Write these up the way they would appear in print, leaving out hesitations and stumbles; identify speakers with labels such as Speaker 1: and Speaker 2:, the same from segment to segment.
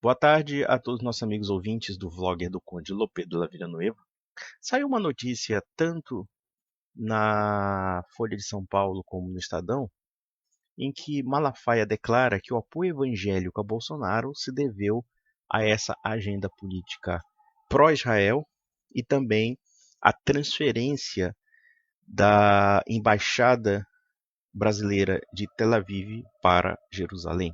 Speaker 1: Boa tarde a todos os nossos amigos ouvintes do vlogger do Conde Lopedo La Villanueva. Saiu uma notícia tanto na Folha de São Paulo como no Estadão, em que Malafaia declara que o apoio evangélico a Bolsonaro se deveu a essa agenda política pró-Israel e também a transferência da embaixada brasileira de Tel Aviv para Jerusalém.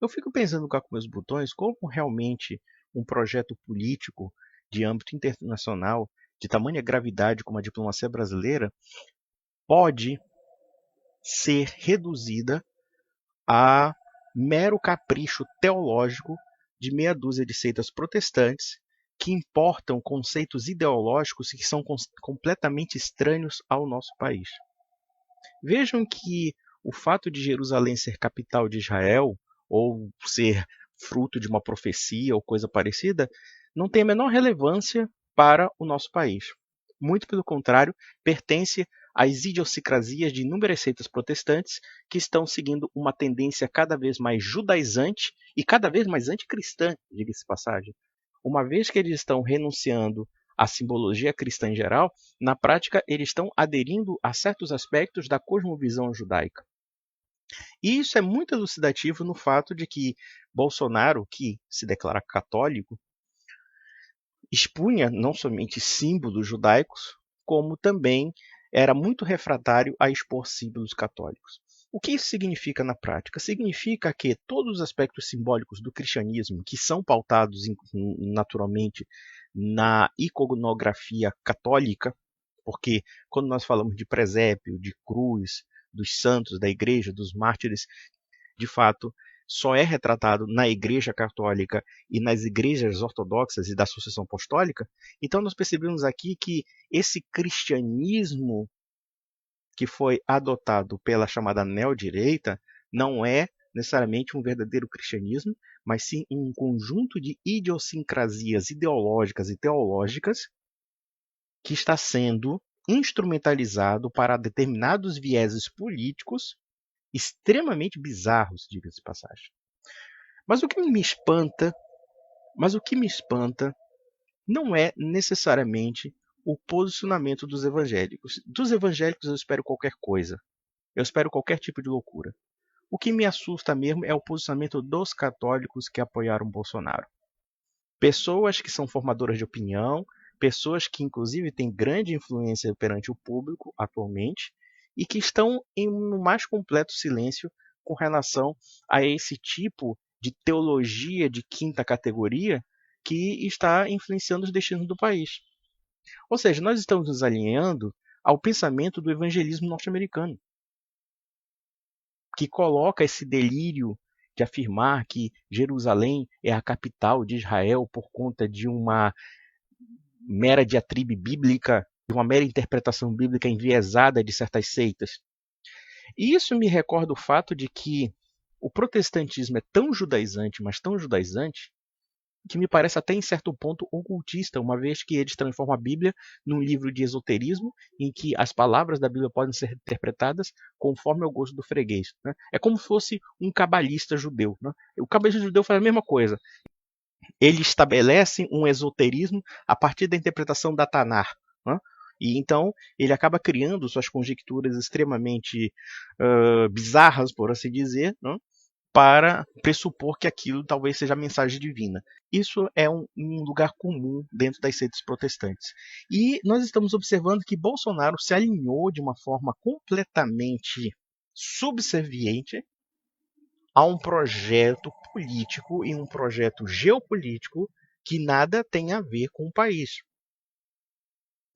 Speaker 1: Eu fico pensando cá com meus botões como realmente um projeto político de âmbito internacional, de tamanha gravidade como a diplomacia brasileira, pode ser reduzida a mero capricho teológico de meia dúzia de seitas protestantes que importam conceitos ideológicos que são completamente estranhos ao nosso país. Vejam que o fato de Jerusalém ser capital de Israel, ou ser fruto de uma profecia ou coisa parecida, não tem a menor relevância para o nosso país. Muito pelo contrário, pertence às idiosincrasias de inúmeras seitas protestantes que estão seguindo uma tendência cada vez mais judaizante e cada vez mais anticristã, diga-se de passagem. Uma vez que eles estão renunciando à simbologia cristã em geral, na prática eles estão aderindo a certos aspectos da cosmovisão judaica. E isso é muito elucidativo no fato de que Bolsonaro, que se declara católico, expunha não somente símbolos judaicos, como também era muito refratário a expor símbolos católicos. O que isso significa na prática? Significa que todos os aspectos simbólicos do cristianismo, que são pautados naturalmente na iconografia católica, porque quando nós falamos de presépio, de cruz, dos santos, da igreja, dos mártires, de fato, só é retratado na Igreja Católica e nas igrejas ortodoxas e da sucessão apostólica. Então nós percebemos aqui que esse cristianismo que foi adotado pela chamada neodireita não é necessariamente um verdadeiro cristianismo, mas sim um conjunto de idiosincrasias ideológicas e teológicas que está sendo instrumentalizado para determinados vieses políticos extremamente bizarros, diga-se de passagem. Mas o que me espanta não é necessariamente o posicionamento dos evangélicos. Dos evangélicos eu espero qualquer coisa. Eu espero qualquer tipo de loucura. O que me assusta mesmo é o posicionamento dos católicos que apoiaram Bolsonaro. Pessoas que são formadoras de opinião, pessoas que inclusive têm grande influência perante o público atualmente e que estão em um mais completo silêncio com relação a esse tipo de teologia de quinta categoria que está influenciando os destinos do país. Ou seja, nós estamos nos alinhando ao pensamento do evangelismo norte-americano, que coloca esse delírio de afirmar que Jerusalém é a capital de Israel por conta de uma mera diatribe bíblica, de uma mera interpretação bíblica enviesada de certas seitas. E isso me recorda o fato de que o protestantismo é tão judaizante, mas tão judaizante, que me parece até em certo ponto ocultista, uma vez que eles transformam a Bíblia num livro de esoterismo, em que as palavras da Bíblia podem ser interpretadas conforme o gosto do freguês. Né? É como se fosse um cabalista judeu. Né? O cabalista judeu faz a mesma coisa. Ele estabelece um esoterismo a partir da interpretação da Tanar. Né? E então ele acaba criando suas conjecturas extremamente bizarras, por assim dizer, né? Para pressupor que aquilo talvez seja a mensagem divina. Isso é um lugar comum dentro das seitas protestantes. E nós estamos observando que Bolsonaro se alinhou de uma forma completamente subserviente a um projeto político e um projeto geopolítico que nada tem a ver com o país.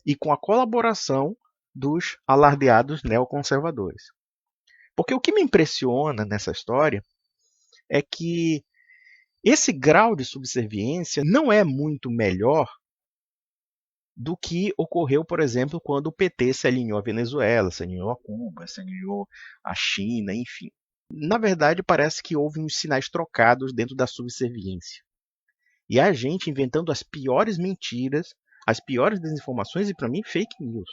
Speaker 1: E com a colaboração dos alardeados neoconservadores. Porque o que me impressiona nessa história é que esse grau de subserviência não é muito melhor do que ocorreu, por exemplo, quando o PT se alinhou à Venezuela, se alinhou a Cuba, se alinhou à China, enfim. Na verdade, parece que houve uns sinais trocados dentro da subserviência. E a gente inventando as piores mentiras, as piores desinformações e, para mim, fake news.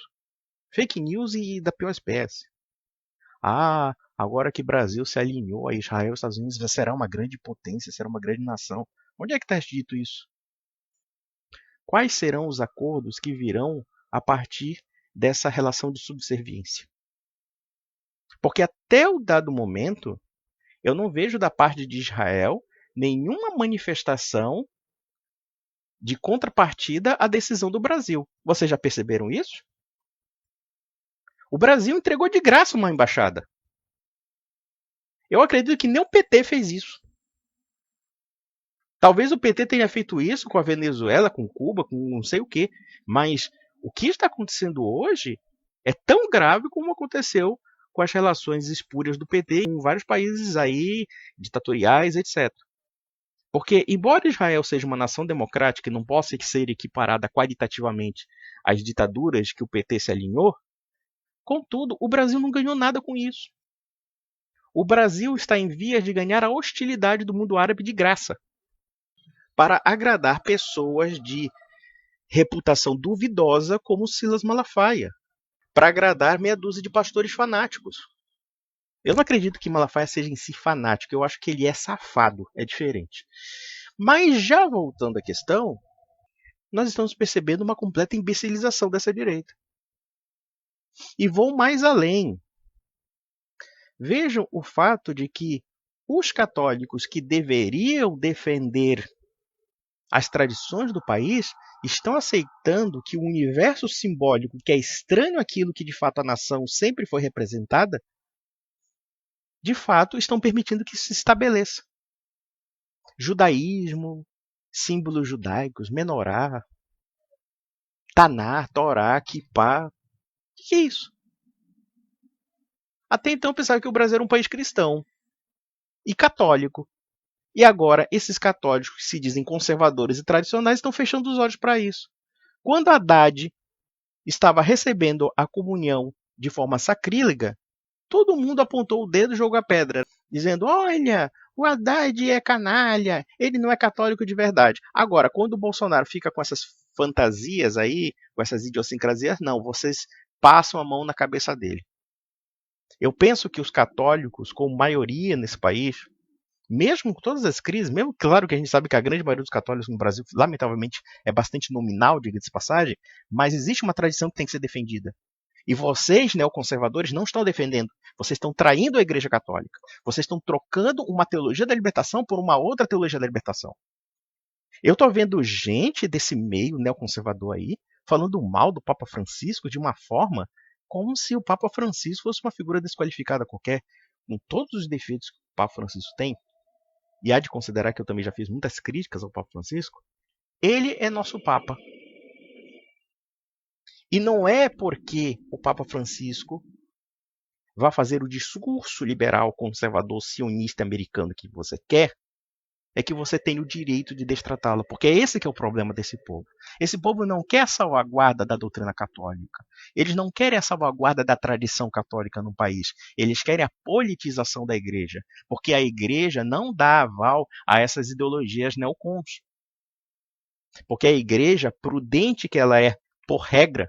Speaker 1: Fake news e da pior espécie. Agora que o Brasil se alinhou a Israel, os Estados Unidos será uma grande potência, será uma grande nação. Onde é que está dito isso? Quais serão os acordos que virão a partir dessa relação de subserviência? Porque até o dado momento, eu não vejo da parte de Israel nenhuma manifestação de contrapartida à decisão do Brasil. Vocês já perceberam isso? O Brasil entregou de graça uma embaixada. Eu acredito que nem o PT fez isso. Talvez o PT tenha feito isso com a Venezuela, com Cuba, com não sei o quê. Mas o que está acontecendo hoje é tão grave como aconteceu com as relações espúrias do PT em vários países aí, ditatoriais, etc. Porque, embora Israel seja uma nação democrática e não possa ser equiparada qualitativamente às ditaduras que o PT se alinhou, contudo, o Brasil não ganhou nada com isso. O Brasil está em vias de ganhar a hostilidade do mundo árabe de graça, para agradar pessoas de reputação duvidosa como Silas Malafaia, para agradar meia dúzia de pastores fanáticos. Eu não acredito que Malafaia seja em si fanático, eu acho que ele é safado, é diferente. Mas já voltando à questão, nós estamos percebendo uma completa imbecilização dessa direita. E vou mais além. Vejam o fato de que os católicos que deveriam defender as tradições do país estão aceitando que o universo simbólico, que é estranho àquilo que de fato a nação sempre foi representada, de fato estão permitindo que se estabeleça. Judaísmo, símbolos judaicos, menorá, taná, torá, quipá. O que é isso? Até então eu pensava que o Brasil era um país cristão e católico. E agora esses católicos que se dizem conservadores e tradicionais estão fechando os olhos para isso. Quando Haddad estava recebendo a comunhão de forma sacrílega, todo mundo apontou o dedo e jogou a pedra, dizendo: olha, o Haddad é canalha, ele não é católico de verdade. Agora, quando o Bolsonaro fica com essas fantasias aí, com essas idiosincrasias, não, vocês passam a mão na cabeça dele. Eu penso que os católicos, como maioria nesse país, mesmo com todas as crises, mesmo claro que a gente sabe que a grande maioria dos católicos no Brasil, lamentavelmente, é bastante nominal, diga-se de passagem, mas existe uma tradição que tem que ser defendida. E vocês, neoconservadores, não estão defendendo. Vocês estão traindo a Igreja Católica. Vocês estão trocando uma teologia da libertação por uma outra teologia da libertação. Eu estou vendo gente desse meio neoconservador aí falando mal do Papa Francisco de uma forma como se o Papa Francisco fosse uma figura desqualificada qualquer, com todos os defeitos que o Papa Francisco tem. E há de considerar que eu também já fiz muitas críticas ao Papa Francisco. Ele é nosso Papa. E não é porque o Papa Francisco vai fazer o discurso liberal, conservador, sionista americano que você quer, é que você tem o direito de destratá-lo. Porque é esse que é o problema desse povo. Esse povo não quer a salvaguarda da doutrina católica. Eles não querem a salvaguarda da tradição católica no país. Eles querem a politização da igreja. Porque a igreja não dá aval a essas ideologias neocons. Porque a igreja, prudente que ela é, por regra,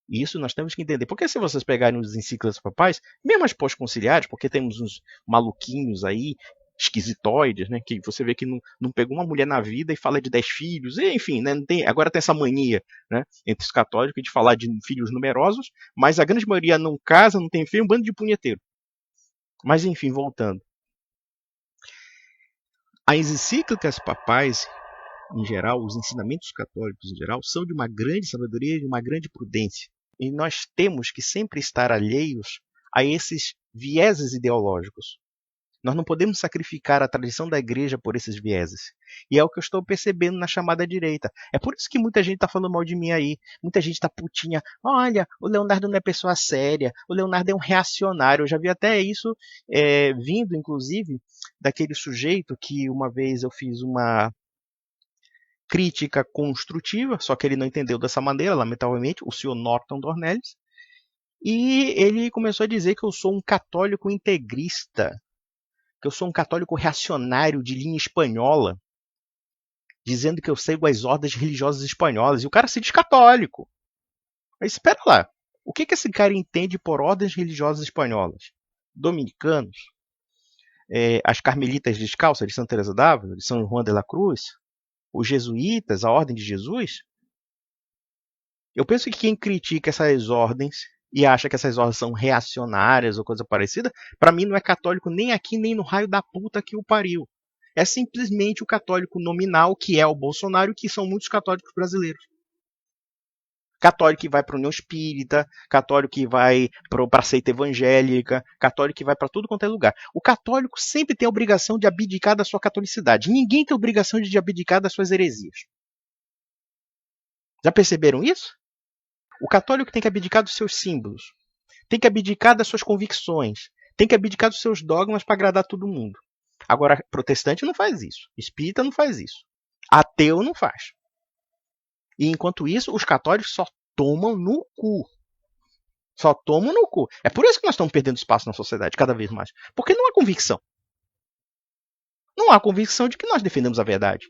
Speaker 1: e isso nós temos que entender. Porque se vocês pegarem os encíclicas papais, mesmo as pós-conciliares, porque temos uns maluquinhos aí, esquisitoides, né, que você vê que não pegou uma mulher na vida e fala de 10 filhos, enfim, né, agora tem essa mania, né, entre os católicos de falar de filhos numerosos, mas a grande maioria não casa, não tem filho, um bando de punheteiro. Mas enfim, voltando. As encíclicas papais, em geral, os ensinamentos católicos em geral, são de uma grande sabedoria e de uma grande prudência. E nós temos que sempre estar alheios a esses vieses ideológicos. Nós não podemos sacrificar a tradição da igreja por esses vieses. E é o que eu estou percebendo na chamada direita. É por isso que muita gente está falando mal de mim aí. Muita gente está putinha. Olha, o Leonardo não é pessoa séria. O Leonardo é um reacionário. Eu já vi até isso vindo, inclusive, daquele sujeito que uma vez eu fiz uma crítica construtiva, só que ele não entendeu dessa maneira, lamentavelmente, o senhor Norton Dornelles. E ele começou a dizer que eu sou um católico integrista, que eu sou um católico reacionário de linha espanhola, dizendo que eu sigo as ordens religiosas espanholas. E o cara se diz católico. Mas espera lá, o que esse cara entende por ordens religiosas espanholas? dominicanos, as carmelitas descalças de Santa Teresa d'Ávila, de São Juan de la Cruz, os jesuítas, a Ordem de Jesus. Eu penso que quem critica essas ordens e acha que essas ordens são reacionárias ou coisa parecida, para mim não é católico nem aqui nem no raio da puta que o pariu. É simplesmente o católico nominal, que é o Bolsonaro, que são muitos católicos brasileiros. Católico que vai para a União Espírita, católico que vai para a seita evangélica, católico que vai para tudo quanto é lugar. O católico sempre tem a obrigação de abdicar da sua catolicidade. Ninguém tem a obrigação de abdicar das suas heresias. Já perceberam isso? O católico tem que abdicar dos seus símbolos, tem que abdicar das suas convicções, tem que abdicar dos seus dogmas para agradar todo mundo. Agora, protestante não faz isso, espírita não faz isso, ateu não faz. E enquanto isso, os católicos só tomam no cu. Só tomam no cu. É por isso que nós estamos perdendo espaço na sociedade cada vez mais. Porque não há convicção. Não há convicção de que nós defendemos a verdade.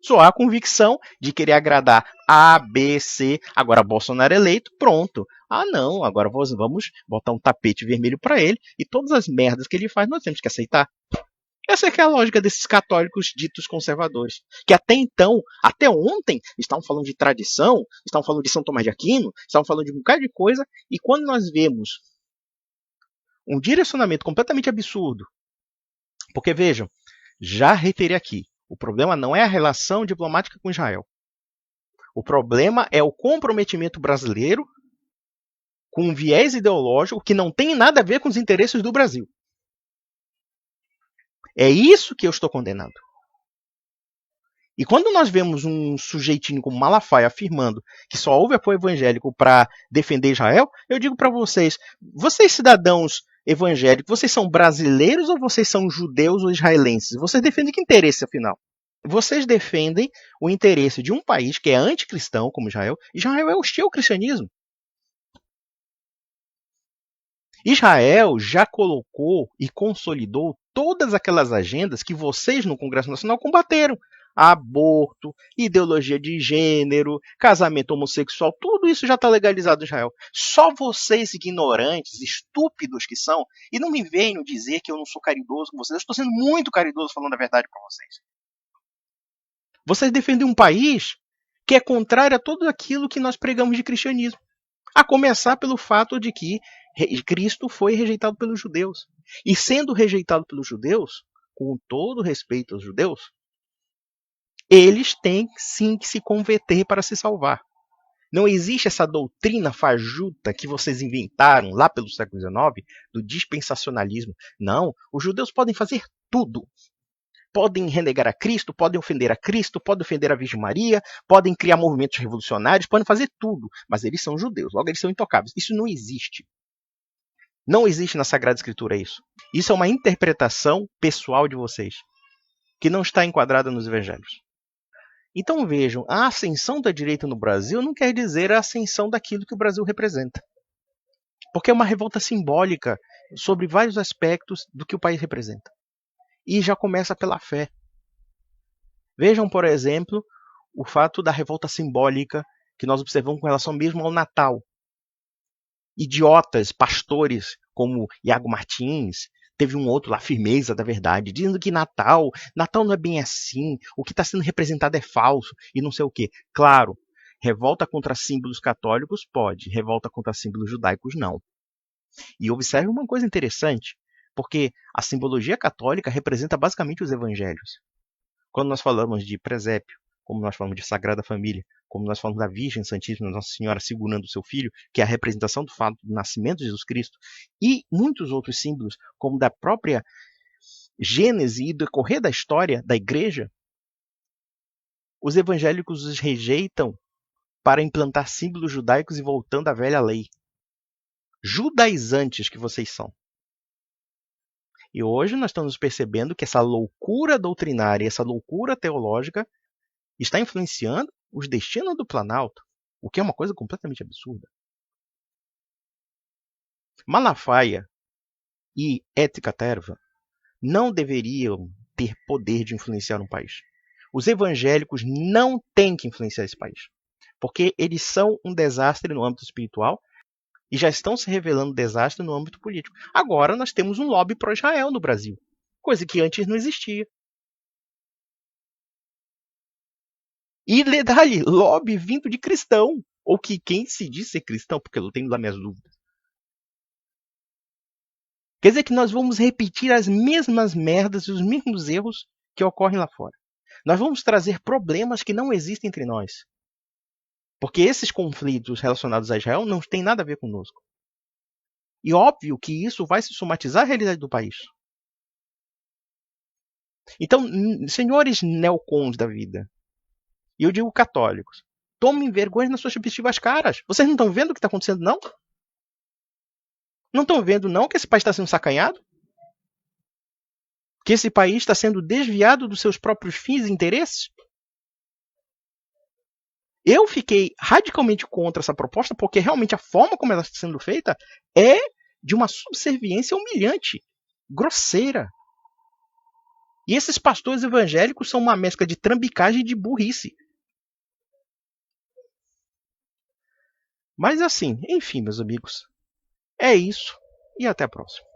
Speaker 1: Só há convicção de querer agradar A, B, C. Agora Bolsonaro é eleito, pronto. Ah, não, agora vamos botar um tapete vermelho para ele e todas as merdas que ele faz nós temos que aceitar. Essa é que é a lógica desses católicos ditos conservadores, que até então, até ontem, estavam falando de tradição, estavam falando de São Tomás de Aquino, estavam falando de um bocado de coisa, e quando nós vemos um direcionamento completamente absurdo, porque vejam, já reiterei aqui, o problema não é a relação diplomática com Israel. O problema é o comprometimento brasileiro com um viés ideológico que não tem nada a ver com os interesses do Brasil. É isso que eu estou condenando. E quando nós vemos um sujeitinho como Malafaia afirmando que só houve apoio evangélico para defender Israel, eu digo para vocês, vocês cidadãos evangélicos, vocês são brasileiros ou vocês são judeus ou israelenses? Vocês defendem que interesse, afinal? Vocês defendem o interesse de um país que é anticristão, como Israel. Israel é hostil ao cristianismo. Israel já colocou e consolidou todas aquelas agendas que vocês no Congresso Nacional combateram. Aborto, ideologia de gênero, casamento homossexual, tudo isso já está legalizado em Israel. Só vocês ignorantes, estúpidos que são, e não me venham dizer que eu não sou caridoso com vocês, eu estou sendo muito caridoso falando a verdade para vocês. Vocês defendem um país que é contrário a tudo aquilo que nós pregamos de cristianismo. A começar pelo fato de que Cristo foi rejeitado pelos judeus. E sendo rejeitado pelos judeus, com todo respeito aos judeus, eles têm sim que se converter para se salvar. Não existe essa doutrina fajuta que vocês inventaram lá pelo século XIX, do dispensacionalismo. Não, os judeus podem fazer tudo. Podem renegar a Cristo, podem ofender a Cristo, podem ofender a Virgem Maria, podem criar movimentos revolucionários, podem fazer tudo, mas eles são judeus, logo eles são intocáveis. Isso não existe. Não existe na Sagrada Escritura isso. Isso é uma interpretação pessoal de vocês, que não está enquadrada nos evangelhos. Então vejam, a ascensão da direita no Brasil não quer dizer a ascensão daquilo que o Brasil representa. Porque é uma revolta simbólica sobre vários aspectos do que o país representa. E já começa pela fé. Vejam, por exemplo, o fato da revolta simbólica que nós observamos com relação mesmo ao Natal. Idiotas, pastores como Iago Martins, teve um outro lá, Firmeza da Verdade, dizendo que Natal não é bem assim, o que está sendo representado é falso e não sei o quê. Claro, revolta contra símbolos católicos pode, revolta contra símbolos judaicos não. E observe uma coisa interessante, porque a simbologia católica representa basicamente os evangelhos. Quando nós falamos de presépio, como nós falamos de Sagrada Família, como nós falamos da Virgem Santíssima, Nossa Senhora segurando o seu filho, que é a representação do fato do nascimento de Jesus Cristo, e muitos outros símbolos, como da própria Gênese e do decorrer da história da igreja, os evangélicos os rejeitam para implantar símbolos judaicos e voltando à velha lei. Judaizantes que vocês são. E hoje nós estamos percebendo que essa loucura doutrinária, essa loucura teológica está influenciando os destinos do Planalto, o que é uma coisa completamente absurda. Malafaia e Ética Terva não deveriam ter poder de influenciar um país. Os evangélicos não têm que influenciar esse país, porque eles são um desastre no âmbito espiritual E já estão se revelando desastres no âmbito político. Agora nós temos um lobby pró-Israel no Brasil, coisa que antes não existia. E detalhe, lobby vindo de cristão, ou que quem se diz ser cristão, porque eu tenho lá minhas dúvidas. Quer dizer que nós vamos repetir as mesmas merdas e os mesmos erros que ocorrem lá fora. Nós vamos trazer problemas que não existem entre nós. Porque esses conflitos relacionados a Israel não têm nada a ver conosco. E óbvio que isso vai se somatizar à realidade do país. Então, senhores neocons da vida, e eu digo católicos, tomem vergonha nas suas respectivas caras. Vocês não estão vendo o que está acontecendo, não? Não estão vendo, não, que esse país está sendo sacanhado? Que esse país está sendo desviado dos seus próprios fins e interesses? Eu fiquei radicalmente contra essa proposta, porque realmente a forma como ela está sendo feita é de uma subserviência humilhante, grosseira. E esses pastores evangélicos são uma mescla de trambicagem e de burrice. Mas assim, enfim, meus amigos, é isso e até a próxima.